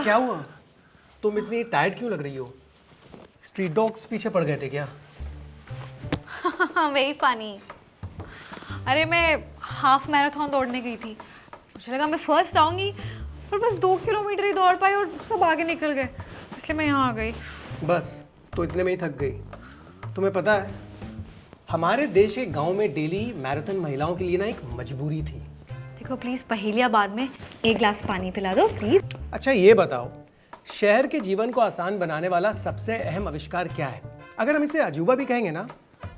क्या हुआ? तुम इतनी टायर्ड क्यों लग रही हो? स्ट्रीट डॉग्स पीछे पड़ गए थे क्या? वही पानी। अरे मैं हाफ मैराथन दौड़ने गई थी, मुझे लगा मैं फर्स्ट आऊंगी, पर बस 2 किलोमीटर ही दौड़ पाई और सब आगे निकल गए, इसलिए मैं यहाँ आ गई। बस तो इतने में ही थक गई। तुम्हें पता है हमारे देश के गांव में डेली मैराथन महिलाओं के लिए ना एक मजबूरी थी। देखो प्लीज पहेलियाँ बाद में, एक गिलास पानी पिला दो प्लीज। अच्छा ये बताओ, शहर के जीवन को आसान बनाने वाला सबसे अहम आविष्कार क्या है? अगर हम इसे अजूबा भी कहेंगे ना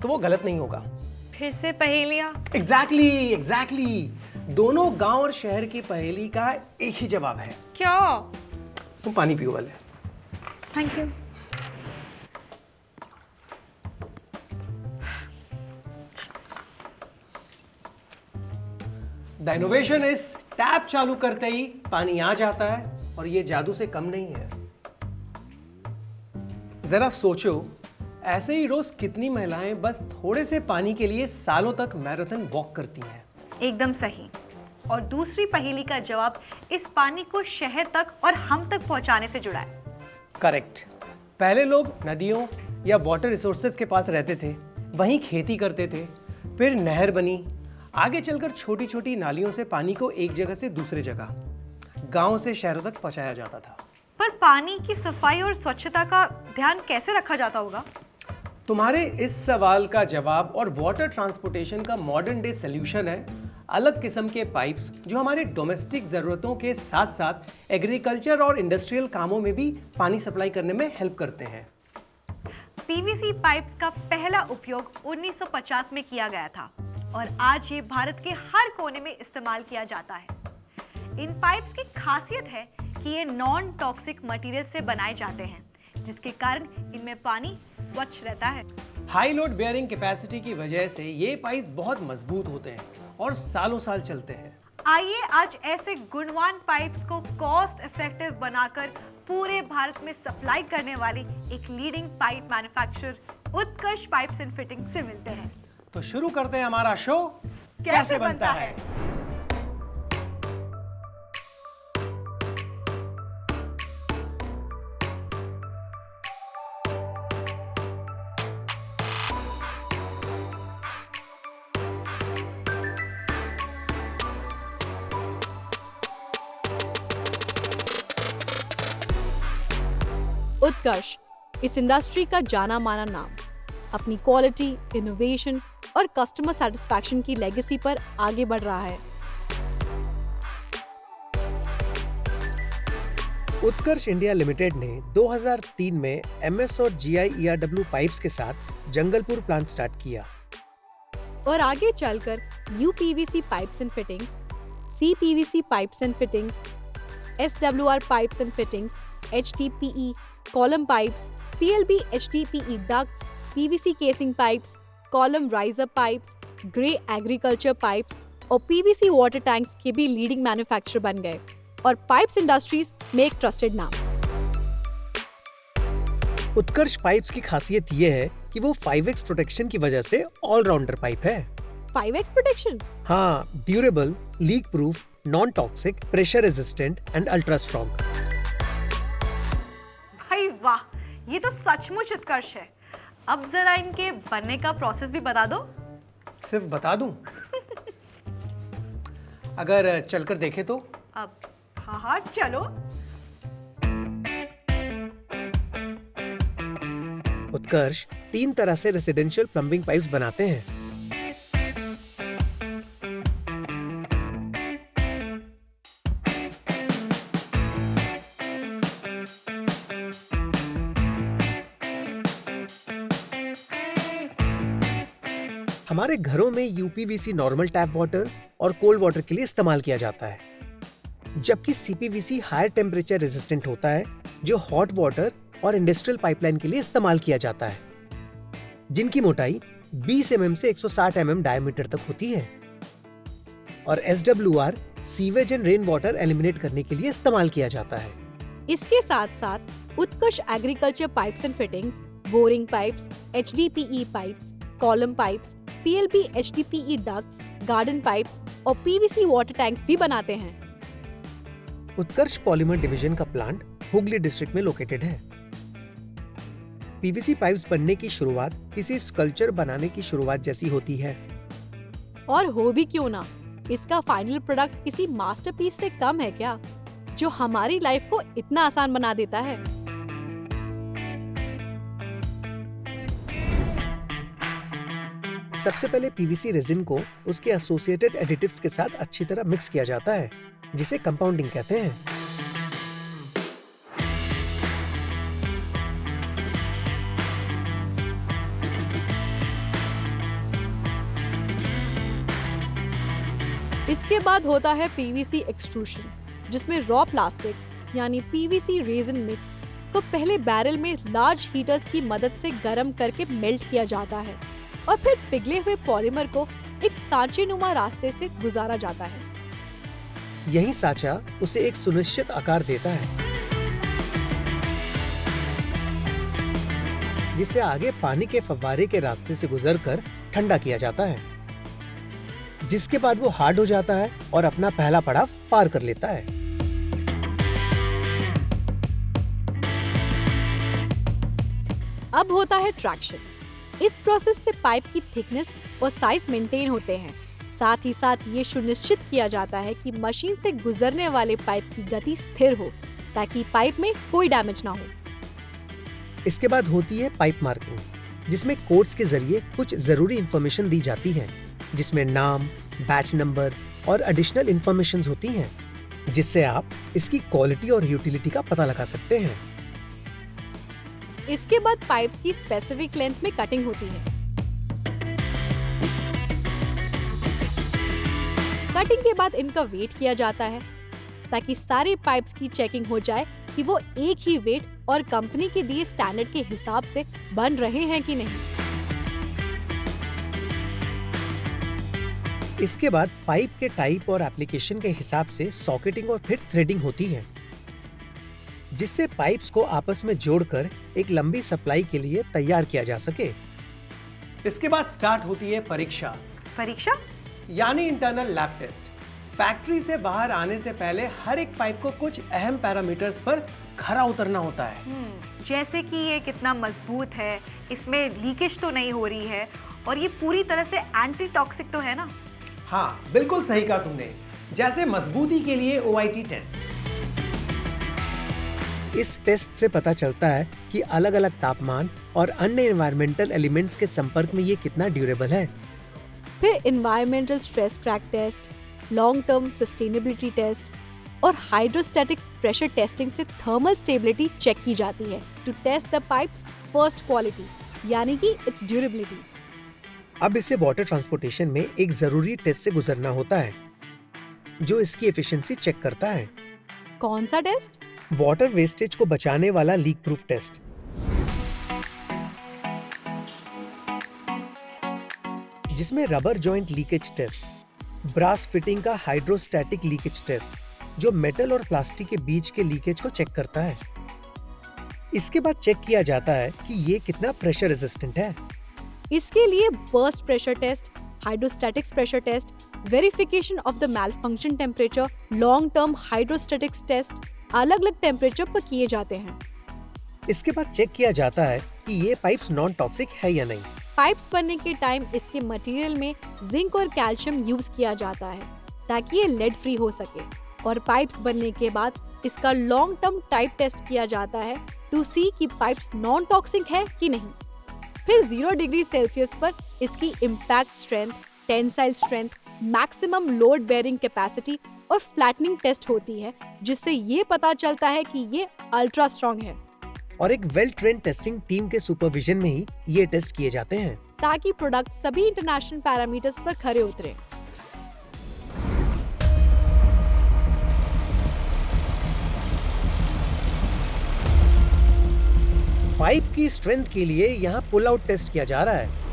तो वो गलत नहीं होगा। फिर से पहेलियाँ? एग्जैक्टली। दोनों गांव और शहर की पहेली का एक ही जवाब है। क्या? तुम पानी पियो वाले। Thank you. The innovation is tap चालू करते ही पानी आ जाता है और ये जादू से कम नहीं है। जरा सोचो, ऐसे ही रोज कितनी महिलाएं बस थोड़े से पानी के लिए सालों तक मैराथन वॉक करती हैं। एकदम सही। और दूसरी पहेली का जवाब इस पानी को शहर तक और हम तक पहुंचाने से जुड़ा है। करेक्ट। पहले लोग नदियों या वाटर रिसोर्सेज के पास रहते थे, वहीं खेती करते थे, फिर नहर बनी, आगे चलकर छोटी छोटी नालियों से पानी को एक जगह से दूसरे जगह, गांव से शहरों तक पहुंचाया जाता था। पर पानी की सफाई और स्वच्छता का ध्यान कैसे रखा जाता होगा? तुम्हारे इस सवाल का जवाब और वाटर ट्रांसपोर्टेशन का मॉडर्न डे सॉल्यूशन है अलग किस्म के पाइप्स जो हमारे डोमेस्टिक ज़रूरतों के साथ साथ एग्रीकल्चर और इंडस्ट्रियल कामों में भी पानी सप्लाई करने में हेल्प करते हैं। पीवीसी पाइप्स का पहला उपयोग 1950 में किया गया था और आज ये भारत के हर कोने में इस्तेमाल किया जाता है। इन पाइप्स की खासियत है कि ये नॉन टॉक्सिक मटेरियल से बनाए जाते हैं, जिसके कारण इनमें पानी स्वच्छ रहता है। हाई लोड बेयरिंग कैपेसिटी की वजह से ये पाइप्स बहुत मजबूत होते हैं और सालों साल चलते हैं। आइए आज ऐसे गुणवान पाइप्स को कॉस्ट इफेक्टिव बनाकर पूरे भारत में सप्लाई करने वाली एक leading pipe manufacturer Utkarsh pipes and fitting से मिलते हैं। तो शुरू करते हैं हमारा शो कैसे बनता है। उत्कर्ष इस इंडस्ट्री का जाना माना नाम अपनी क्वालिटी, इनोवेशन और कस्टमर सेटिस्फैक्शन की लेगेसी पर आगे बढ़ रहा है। उत्कर्ष इंडिया लिमिटेड ने 2003 में MS और GI ERW पाइप्स के साथ जंगलपुर प्लांट स्टार्ट किया और आगे चलकर UPVC pipes and fittings, CPVC pipes and fittings, SWR pipes and fittings, HDPE column pipes, PLB HDPE ducts, PVC casing pipes, column riser pipes, grey agriculture pipes और PVC water tanks के भी leading manufacturer बन गए और pipes industries में एक trusted नाम। उत्कर्ष pipes की खासियत ये है कि वो 5X प्रोटेक्शन की वजह से ऑलराउंडर पाइप है। 5X protection? हाँ, durable, leak proof, non toxic, pressure resistant and ultra strong. भाई वाह, ये तो सचमुच उत्कर्ष है। अब जरा इनके बनने का प्रोसेस भी बता दो। सिर्फ बता दूं? अगर चलकर देखें तो? अब हाँ चलो। उत्कर्ष 3 तरह से रेसिडेंशियल प्लम्बिंग पाइप्स बनाते हैं। हमारे घरों में UPVC नॉर्मल टैप वाटर और कोल्ड वाटर के लिए इस्तेमाल किया जाता है, जबकि CPVC हायर टेम्परेचर रेजिस्टेंट होता है जो हॉट वाटर और इंडस्ट्रियल पाइपलाइन के लिए इस्तेमाल किया जाता है, जिनकी मोटाई 20 mm से 160 mm डायमीटर तक होती है। और SWR sewage and rain water eliminate करने के लिए इस्तेमाल किया जाता है। इसके साथ साथ Utkarsh agriculture pipes and fittings, boring pipes, HDPE pipes, column pipes, PLB HDPE ducts, garden pipes और PVC वाटर टैंक्स भी बनाते हैं। उत्कर्ष पॉलीमर डिवीजन का प्लांट हुगली डिस्ट्रिक्ट में लोकेटेड है। पीवीसी पाइप्स बनने की शुरुआत किसी स्कल्पचर बनाने की शुरुआत जैसी होती है। और हो भी क्यों ना, इसका फाइनल प्रोडक्ट किसी मास्टरपीस से कम है क्या, जो हमारी लाइफ को इतना आसान बना देता है। सबसे पहले पीवीसी रेजिन को उसके एसोसिएटेड एडिटिव्स के साथ अच्छी तरह मिक्स किया जाता है, जिसे कंपाउंडिंग कहते हैं। इसके बाद होता है पीवीसी एक्सट्रूशन, जिसमें रॉ प्लास्टिक यानी पीवीसी रेजिन मिक्स को पहले बैरल में लार्ज हीटर्स की मदद से गर्म करके मेल्ट किया जाता है और फिर पिघले हुए पॉलीमर को एक सांचे नुमा रास्ते से गुजारा जाता है। यही सांचा उसे एक सुनिश्चित आकार देता है, जिसे आगे पानी के फव्वारे के रास्ते से गुजरकर ठंडा किया जाता है, जिसके बाद वो हार्ड हो जाता है और अपना पहला पड़ाव पार कर लेता है। अब होता है ट्रैक्शन। इस प्रोसेस से पाइप की थिकनेस और साइज मेंटेन होते हैं। साथ ही साथ ये सुनिश्चित किया जाता है कि मशीन से गुजरने वाले पाइप की गति स्थिर हो, ताकि पाइप में कोई डैमेज ना हो। इसके बाद होती है पाइप मार्किंग, जिसमें कोड्स के जरिए कुछ जरूरी इंफॉर्मेशन दी जाती है, जिसमें नाम, बैच नंबर और एडिशनल इंफॉर्मेशन होती हैं, जिससे आप इसकी क्वालिटी और यूटिलिटी का पता लगा सकते हैं। इसके बाद पाइप्स की स्पेसिफिक लेंथ में कटिंग होती है। कटिंग के बाद इनका वेट किया जाता है, ताकि सारे पाइप्स की चेकिंग हो जाए कि वो एक ही वेट और कंपनी के दिए स्टैंडर्ड के हिसाब से बन रहे हैं कि नहीं। इसके बाद पाइप के टाइप और एप्लीकेशन के हिसाब से सॉकेटिंग और फिर थ्रेडिंग होती है, जिससे पाइप्स को आपस में जोड़कर एक लंबी सप्लाई के लिए तैयार किया जा सके। इसके बाद स्टार्ट होती है परीक्षा यानी इंटरनल लैब टेस्ट। फैक्ट्री से बाहर आने से पहले हर एक पाइप को कुछ अहम पैरामीटर्स पर खरा उतरना होता है। जैसे कि ये कितना मजबूत है, इसमें लीकेज तो नहीं हो रही है, और ये पूरी तरह से एंटी टॉक्सिक तो है ना। हाँ, बिल्कुल सही कहा तुमने। जैसे मजबूती के लिए OIT टेस्ट। इस टेस्ट से पता चलता है कि अलग अलग तापमान और अन्य एनवायरमेंटल एलिमेंट्स के संपर्क में ये कितना ड्यूरेबल है। फिर environmental stress crack test, long term sustainability test और हाइड्रोस्टैटिक्स प्रेशर टेस्टिंग से थर्मल स्टेबिलिटी चेक की जाती है to test the pipes first quality, यानी कि इट्स ड्यूरेबिलिटी। अब इसे वाटर ट्रांसपोर्टेशन में एक जरूरी टेस्ट से गुजरना होता है, जो इसकी एफिशिएंसी चेक करता है। कौन सा टेस्ट? वाटर वेस्टेज को बचाने वाला लीक प्रूफ टेस्ट। जिसमें rubber joint leakage test, brass fitting का हाइड्रोस्टैटिक लीकेज टेस्ट, जो मेटल और प्लास्टिक के बीच के लीकेज को चेक करता है। इसके बाद चेक किया जाता है कि ये कितना प्रेशर रेजिस्टेंट है। इसके लिए burst pressure test, hydrostatics pressure test, verification of the malfunction temperature, long term hydrostatics test अलग अलग टेम्परेचर पर किए जाते हैं। इसके बाद चेक किया जाता है कि ये पाइप्स नॉन टॉक्सिक है या नहीं। पाइप्स बनने के टाइम इसके मटेरियल में जिंक और कैल्शियम यूज किया जाता है, ताकि ये लेड फ्री हो सके। और पाइप्स बनने के बाद इसका लॉन्ग टर्म टाइप टेस्ट किया जाता है टू सी कि पाइप्स नॉन टॉक्सिक है कि नहीं। फिर 0 डिग्री सेल्सियस पर इसकी impact strength, tensile strength, maximum load bearing capacity और फ्लैटनिंग टेस्ट होती है, जिससे ये पता चलता है कि ये अल्ट्रा स्ट्रॉन्ग है। और एक वेल ट्रेन्ड टेस्टिंग टीम के सुपरविजन में ही ये टेस्ट किए जाते हैं, ताकि प्रोडक्ट सभी इंटरनेशनल पैरामीटर्स पर खरे उतरे। पाइप की स्ट्रेंथ के लिए यहाँ पुल आउट टेस्ट किया जा रहा है।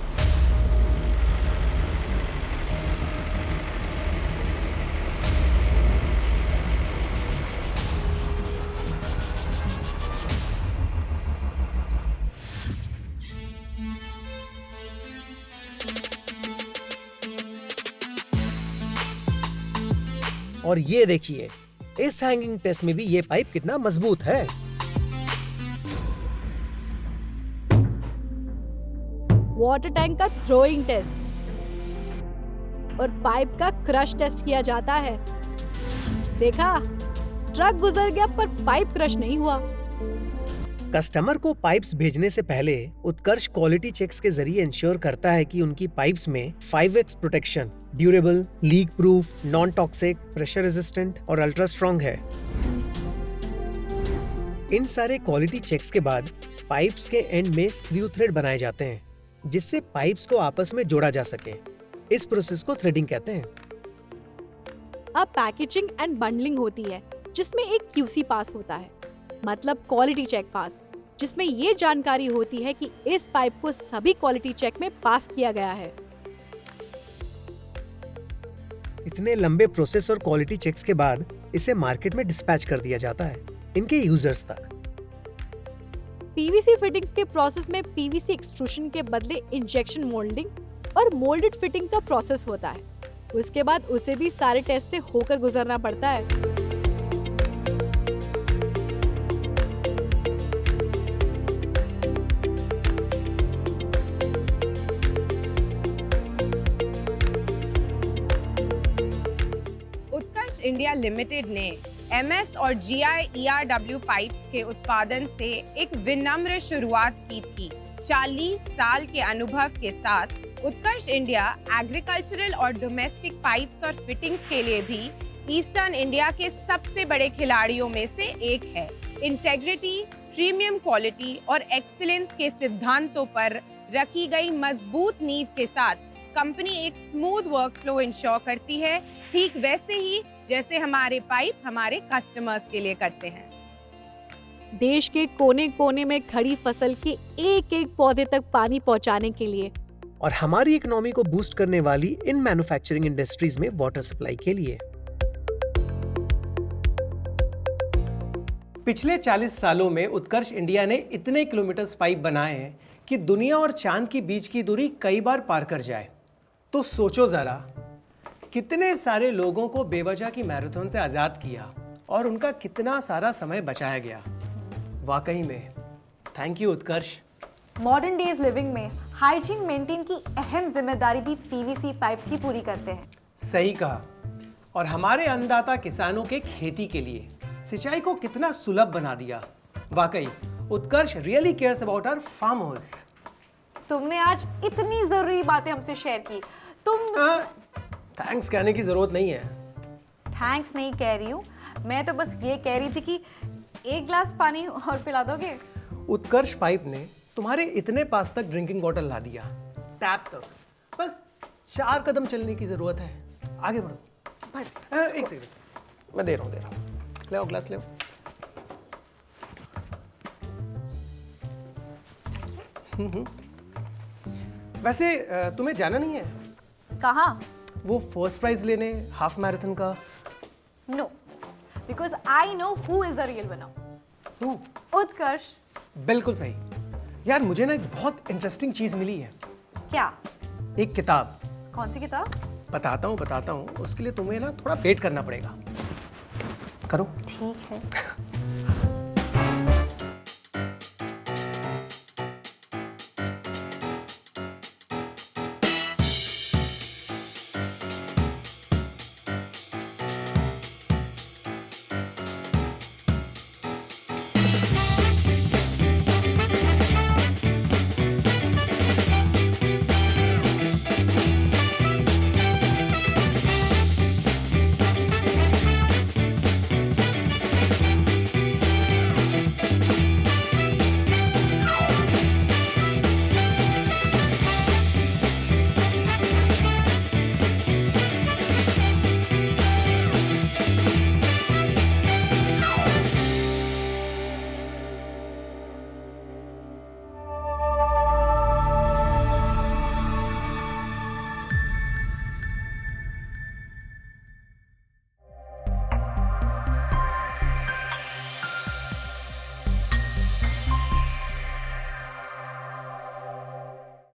और ये देखिए, इस हैंगिंग टेस्ट में भी ये पाइप कितना मजबूत है। वाटर टैंक का थ्रोइंग टेस्ट और पाइप का क्रश टेस्ट किया जाता है। देखा, ट्रक गुजर गया पर पाइप क्रश नहीं हुआ। कस्टमर को पाइप्स भेजने से पहले उत्कर्ष क्वालिटी चेक्स के जरिए इंश्योर करता है कि उनकी पाइप्स में 5x protection, durable, leak proof, non toxic, pressure resistant और अल्ट्रा स्ट्रॉन्ग है। इन सारे क्वालिटी चेक्स के बाद पाइप्स के एंड में स्क्रू थ्रेड बनाए जाते हैं, जिससे पाइप्स को आपस में जोड़ा जा सके। इस प्रोसेस को थ्रेडिंग कहते हैं। अब पैकेजिंग एंड बंडलिंग होती है, जिसमें एक QC पास होता है, मतलब क्वालिटी चेक पास, जिसमें ये जानकारी होती है कि इस पाइप को सभी क्वालिटी चेक में पास किया गया है। इतने लंबे प्रोसेस और क्वालिटी चेक्स के बाद इसे मार्केट में डिस्पैच कर दिया जाता है इनके यूजर्स तक। PVC फिटिंग्स के प्रोसेस में PVC एक्सट्रूशन के बदले इंजेक्शन मोल्डिंग और मोल्डेड फिटिंग का प्रोसेस होता है। उसके बाद उसे भी सारे टेस्ट से होकर गुजरना पड़ता है। उत्कर्ष इंडिया लिमिटेड ने MS और GI ERW पाइप्स के उत्पादन से एक विनम्र शुरुआत की थी। 40 साल के अनुभव के साथ उत्कर्ष इंडिया एग्रीकल्चरल और डोमेस्टिक पाइप्स और फिटिंग्स के लिए भी ईस्टर्न इंडिया के सबसे बड़े खिलाड़ियों में से एक है। इंटेग्रिटी, प्रीमियम क्वालिटी और एक्सीलेंस के सिद्धांतों पर रखी गई मजबूत नींव के साथ कंपनी एक स्मूथ वर्क फ्लो इंश्योर करती है, ठीक वैसे ही जैसे हमारे पाइप हमारे कस्टमर्स के लिए करते हैं। देश के कोने कोने में खड़ी फसल के एक एक पौधे तक पानी पहुंचाने के लिए और हमारी इकोनॉमी को बूस्ट करने वाली इन मैन्युफैक्चरिंग इंडस्ट्रीज में वाटर सप्लाई के लिए। पिछले 40 सालों में उत्कर्ष इंडिया ने इतने किलोमीटर पाइप बनाए हैं कि दुनिया और चांद के बीच की दूरी कई बार पार कर जाए। तो सोचो जरा, कितने सारे लोगों को बेवजह की मैराथन से आजाद किया और उनका कितना सारा समय बचाया गया। वाकई में thank you Utkarsh. Modern days living में हाइजीन मेंटेन की अहम जिम्मेदारी भी PVC पाइप्स ही पूरी करते हैं। सही कहा। और हमारे अन्नदाता किसानों के खेती के लिए सिंचाई को कितना सुलभ बना दिया। वाकई Utkarsh really cares about our farmers. तुमने आज इतनी जरूरी बातें हमसे शेयर की। थैंक्स कहने की जरूरत नहीं है। थैंक्स नहीं कह रही हूँ, मैं तो बस ये कह रही थी कि एक ग्लास पानी और पिला दोगे? उत्कर्ष पाइप ने तुम्हारे इतने पास तक ड्रिंकिंग वाटर ला दिया, टैप तक। बस 4 कदम चलने की जरूरत है। आगे बढ़ो। एक सेकंड, मैं दे रहा हूँ। ले आओ ग्लास, ले आओ। वैसे तुम्हें जाना नहीं है? कहाँ? वो फर्स्ट प्राइज लेने हाफ मैराथन का। No, because I know who is the real winner. Utkarsh. बिल्कुल सही। यार मुझे ना एक बहुत इंटरेस्टिंग चीज मिली है। क्या? एक किताब। कौन सी किताब? बताता हूँ। उसके लिए तुम्हें ना थोड़ा वेट करना पड़ेगा। करो। ठीक है।